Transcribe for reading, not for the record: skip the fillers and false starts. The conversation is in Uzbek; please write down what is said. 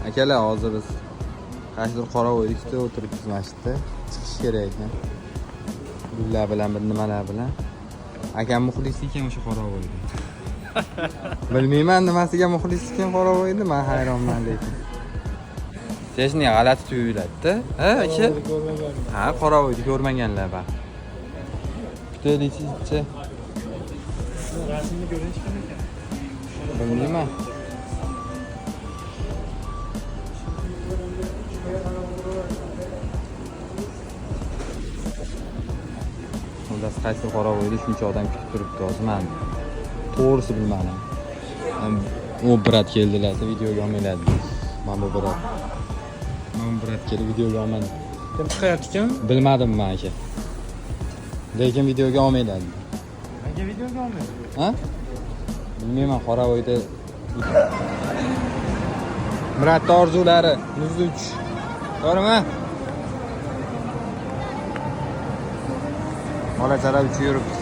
Akalar, hozir biz qaysidir Qoravoyda kutib o'tiribmiz masjidda. Chiqish kerak ekan. Gullar bilan, bir nimalar bilan. Akam muxlis ekan o'sha Qoravoyda. Bilmayman nimasiga muxlis ekan Qoravoyda, men hayronman lekin. Hech nima g'alati tuyuladida. Ha, aka? Ha, Qoravoyda ko'rmaganlar bor. Kutaylikchi. Rasmini ko'rish kerak ekan. Bilmayman. Xullas qaysi Qoravoyda shuncha odam kutib turibdi hozir men to'g'risi bilmadim. U brat keldilar, videoga olmaylar. Men bu brat. Men brat kelib videoga olmadim. Kim chiqayapti ekan? Bilmadim men aka. Lekin videoga olmaylar. Nega videoga olmaydi? Ha? Bilmayman, Qoravoyda Murat orzulari muzda uchish. To'g'rimi? Bola chalar uchib yuribmiz.